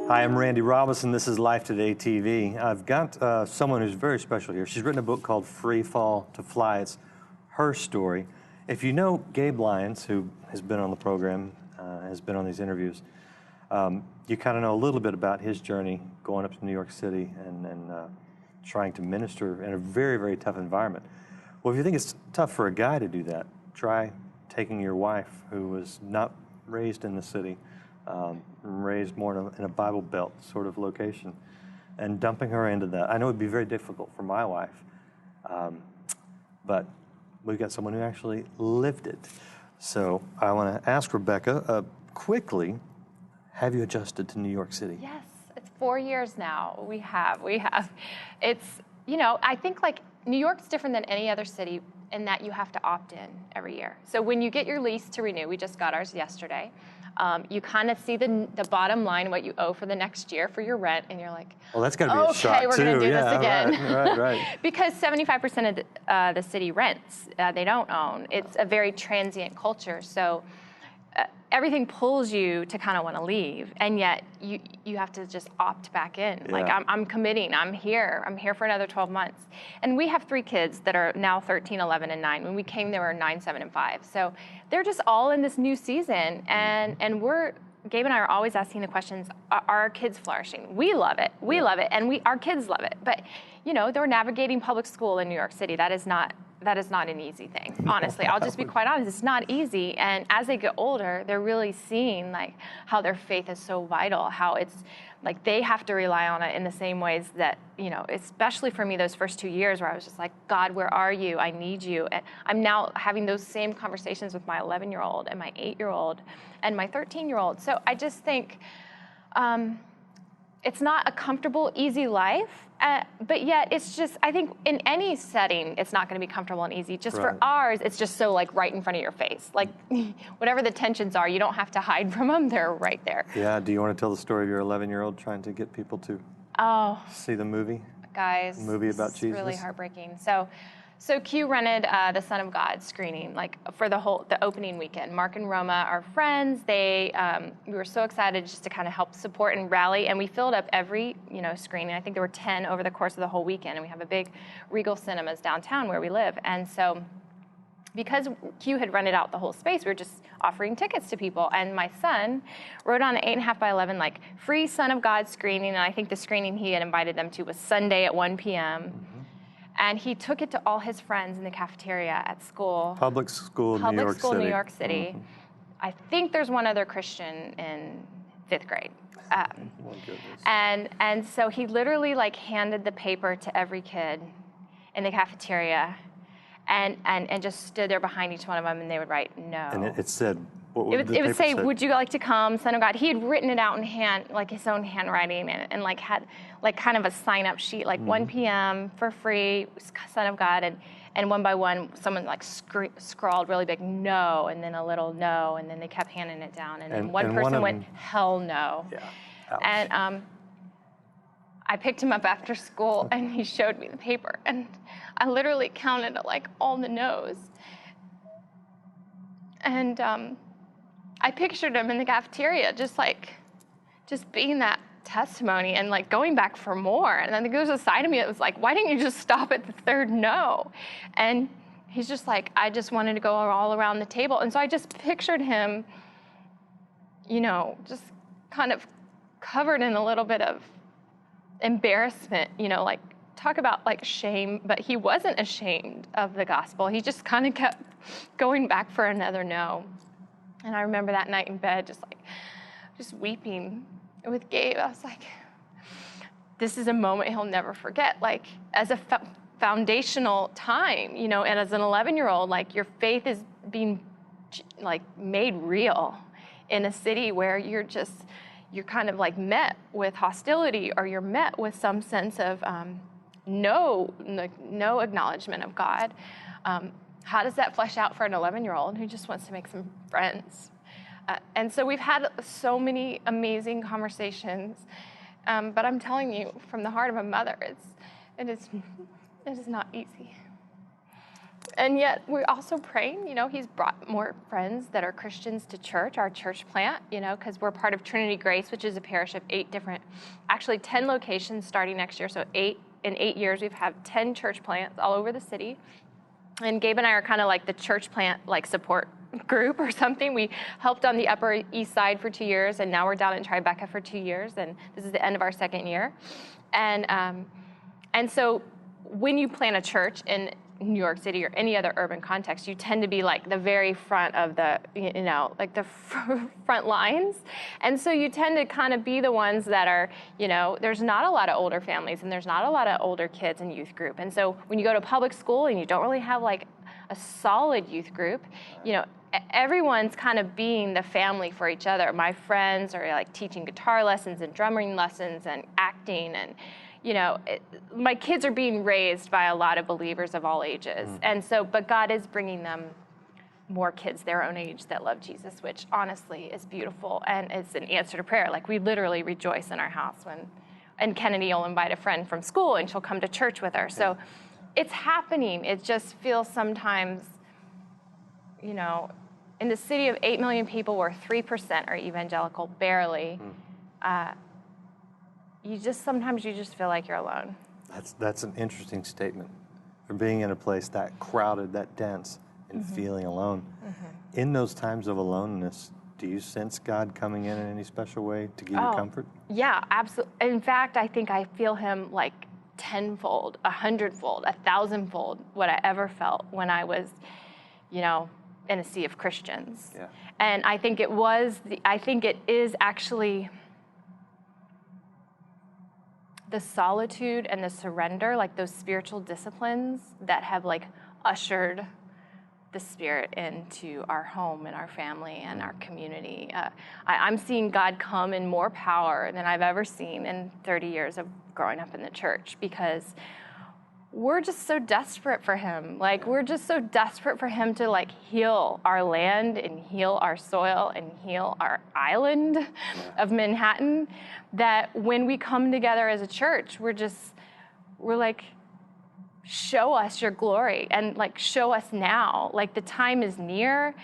Hi, I'm Randy Robison. This is Life Today TV. I've got someone who's very special here. She's written a book called Freefall To Fly. It's her story. If you know Gabe Lyons, who has been on the program, has been on these interviews, you kind of know a little bit about his journey going up to New York City and trying to minister in a very, very tough environment. Well, if you think it's tough for a guy to do that, try taking your wife, who was not raised in the city, raised more in a Bible Belt sort of location, and dumping her into that. I know it'd be very difficult for my wife, but we've got someone who actually lived it. So I want to ask Rebekah, quickly, have you adjusted to New York City? Yes, it's 4 years now. We have. It's, I think like New York's different than any other city in that you have to opt in every year. So when you get your lease to renew, we just got ours yesterday, you kind of see the bottom line, what you owe for the next year for your rent, and you're like, well, that's got to be a shock, okay, we're going to do this again. Right. Because 75% of the city rents. They don't own. It's a very transient culture, so everything pulls you to kind of want to leave, and yet you have to just opt back in. Yeah. Like, I'm committing. I'm here for another 12 months. And we have 3 kids that are now 13, 11, and 9. When we came, they were 9, 7, and 5. So they're just all in this new season, and Gabe and I are always asking the questions, are our kids flourishing? We love it. We love it, and our kids love it. But, they're navigating public school in New York City. That is not an easy thing, honestly. I'll just be quite honest. It's not easy. And as they get older, they're really seeing like how their faith is so vital, how it's like they have to rely on it in the same ways that, especially for me those first 2 years where I was just like, God, where are you? I need you. And I'm now having those same conversations with my 11-year-old and my 8-year-old and my 13-year-old. So I just think it's not a comfortable, easy life. But yet it's just, I think in any setting, it's not going to be comfortable and easy. Just for ours, it's just so like right in front of your face. Like whatever the tensions are, you don't have to hide from them. They're right there. Yeah. Do you want to tell the story of your 11-year-old trying to get people to see the movie? Guys, the movie about Jesus? It's really heartbreaking. So Q rented the Son of God screening, like for the opening weekend. Mark and Roma are friends. We were so excited just to kind of help support and rally, and we filled up every screening. I think there were 10 over the course of the whole weekend, and we have a big Regal Cinemas downtown where we live. And so because Q had rented out the whole space, we were just offering tickets to people. And my son wrote on an 8.5 by 11, like, free Son of God screening, and I think the screening he had invited them to was Sunday at 1 p.m., And he took it to all his friends in the cafeteria at school. Public school, New York City. I think there's one other Christian in 5th grade. And so he literally like handed the paper to every kid in the cafeteria and just stood there behind each one of them, and they would write no. And it said, it would say, would you like to come, Son of God? He had written it out in hand, like his own handwriting, and like had like kind of a sign-up sheet, like 1 p.m. for free, Son of God, and one by one, someone like scrawled really big no, and then a little no, and then they kept handing it down, and then one person went, hell no. Yeah. Ouch. And I picked him up after school, and he showed me the paper, and I literally counted like all the no's, and I pictured him in the cafeteria, just being that testimony and like going back for more. And then there was a side of me that was like, why didn't you just stop at the 3rd no? And he's just like, I just wanted to go all around the table. And so I just pictured him, just kind of covered in a little bit of embarrassment, like talk about like shame, but he wasn't ashamed of the gospel. He just kind of kept going back for another no. And I remember that night in bed, just weeping with Gabe. I was like, this is a moment he'll never forget. Like, as a foundational time, and as an 11-year-old, like, your faith is being, like, made real in a city where you're kind of, like, met with hostility, or you're met with some sense of no acknowledgement of God. How does that flesh out for an 11-year-old who just wants to make some friends? And so we've had so many amazing conversations, but I'm telling you, from the heart of a mother, it is not easy. And yet we're also praying, he's brought more friends that are Christians to church, our church plant, because we're part of Trinity Grace, which is a parish of 10 locations starting next year. So in 8 years, we've had 10 church plants all over the city. And Gabe and I are kind of like the church plant support group or something. We helped on the Upper East Side for 2 years, and now we're down in Tribeca for 2 years, and this is the end of our second year. And so when you plant a church in New York City or any other urban context, you tend to be the very front of the, the front lines. And so you tend to kind of be the ones that are, there's not a lot of older families and there's not a lot of older kids in youth group. And so when you go to public school and you don't really have a solid youth group, everyone's kind of being the family for each other. My friends are teaching guitar lessons and drumming lessons and acting, and my kids are being raised by a lot of believers of all ages. And so, but God is bringing them more kids their own age that love Jesus, which honestly is beautiful. And it's an answer to prayer. We literally rejoice in our house and Kennedy will invite a friend from school and she'll come to church with her. So it's happening. It just feels sometimes, in the city of 8 million people where 3% are evangelical, barely, sometimes you just feel like you're alone. That's an interesting statement. For being in a place that crowded, that dense, and feeling alone. In those times of aloneness, do you sense God coming in any special way to give you comfort? Yeah, absolutely. In fact, I think I feel him tenfold, 100-fold, 1,000-fold what I ever felt when I was, in a sea of Christians. Yeah. And I think it is actually the solitude and the surrender, those spiritual disciplines that have ushered the Spirit into our home and our family and our community. I'm seeing God come in more power than I've ever seen in 30 years of growing up in the church, because we're just so desperate for him. We're just so desperate for him to heal our land and heal our soil and heal our island of Manhattan, that when we come together as a church, we're show us your glory and show us now. The time is near.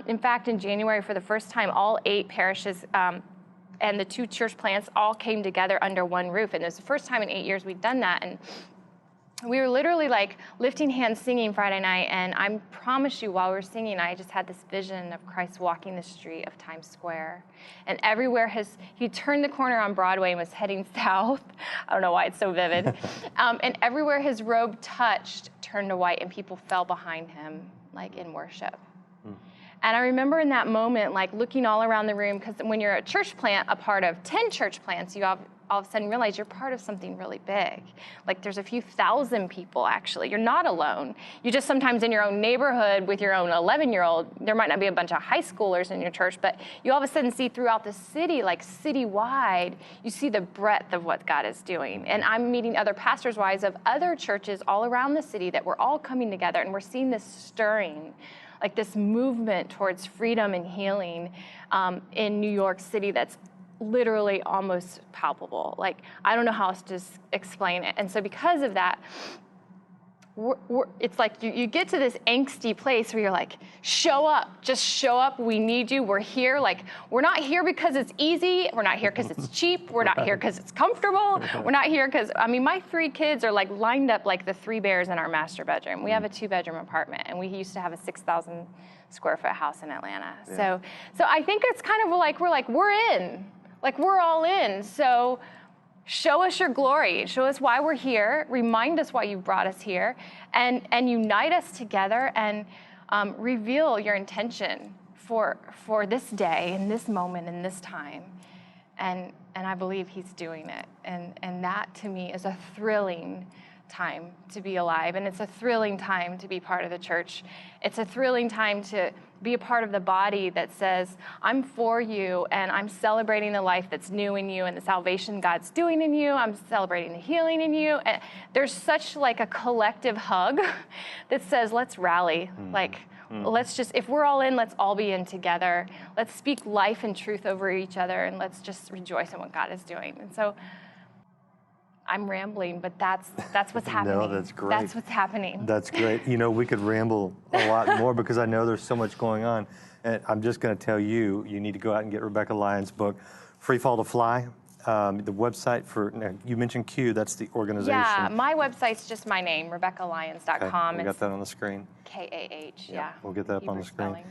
In fact, in January, for the first time, all 8 parishes and the 2 church plants all came together under one roof. And it was the first time in 8 years we'd done that. And we were literally lifting hands singing Friday night, and I promise you, while we were singing, I just had this vision of Christ walking the street of Times Square. And everywhere he turned the corner on Broadway and was heading south. I don't know why it's so vivid. And everywhere his robe touched turned to white, and people fell behind him in worship. And I remember in that moment, looking all around the room, because when you're a church plant, a part of 10 church plants, you all of a sudden realize you're part of something really big. There's a few thousand people, actually. You're not alone. You just sometimes in your own neighborhood with your own 11-year-old, there might not be a bunch of high schoolers in your church, but you all of a sudden see throughout the city, citywide, you see the breadth of what God is doing. And I'm meeting other pastors' wives of other churches all around the city that we're all coming together, and we're seeing this stirring, this movement towards freedom and healing in New York City that's literally almost palpable. I don't know how else to explain it. And so because of that, it's you get to this angsty place where you're show up, just show up. We need you. We're here. We're not here because it's easy. We're not here because it's cheap. We're not here because it's comfortable. We're not here because, my 3 kids are lined up like the 3 bears in our master bedroom. We have a 2-bedroom apartment, and we used to have a 6,000 square foot house in Atlanta. Yeah. So I think it's kind of we're in, we're all in. So show us your glory. Show us why we're here. Remind us why you brought us here, and unite us together, and reveal your intention for this day and this moment and this time. And I believe he's doing it. And that to me is a thrilling time to be alive. And it's a thrilling time to be part of the church. It's a thrilling time to be a part of the body that says, I'm for you, and I'm celebrating the life that's new in you and the salvation God's doing in you. I'm celebrating the healing in you. And there's such a collective hug that says, let's rally. Let's just, if we're all in, let's all be in together. Let's speak life and truth over each other, and let's just rejoice in what God is doing. And so I'm rambling, but that's what's happening. No, that's great. That's what's happening. That's great. You know, we could ramble a lot more because I know there's so much going on. And I'm just going to tell you, you need to go out and get Rebekah Lyons' book, Freefall To Fly. The website for, you mentioned Q, that's the organization. Yeah, my website's just my name, RebekahLyons.com. Okay, we got that on the screen. K-A-H, yeah. We'll get that up on the screen. Spelling.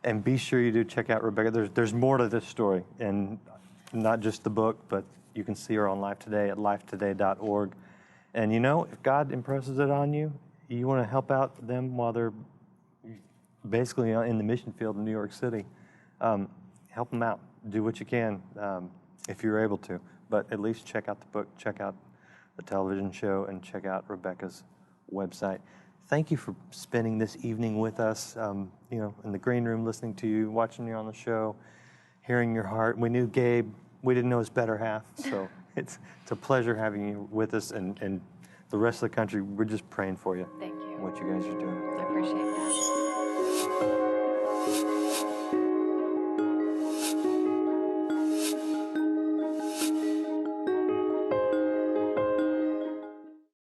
And be sure you do check out Rebekah. There's more to this story, and not just the book, but you can see her on Life Today at lifetoday.org. And you know, if God impresses it on you, you want to help out them while they're basically in the mission field in New York City. Help them out. Do what you can if you're able to. But at least check out the book, check out the television show, and check out Rebekah's website. Thank you for spending this evening with us, you know, in the green room, listening to you, watching you on the show, hearing your heart. We knew Gabe. We didn't know his better half, so it's a pleasure having you with us, and the rest of the country, we're just praying for you. Thank you. What you guys are doing. I appreciate that.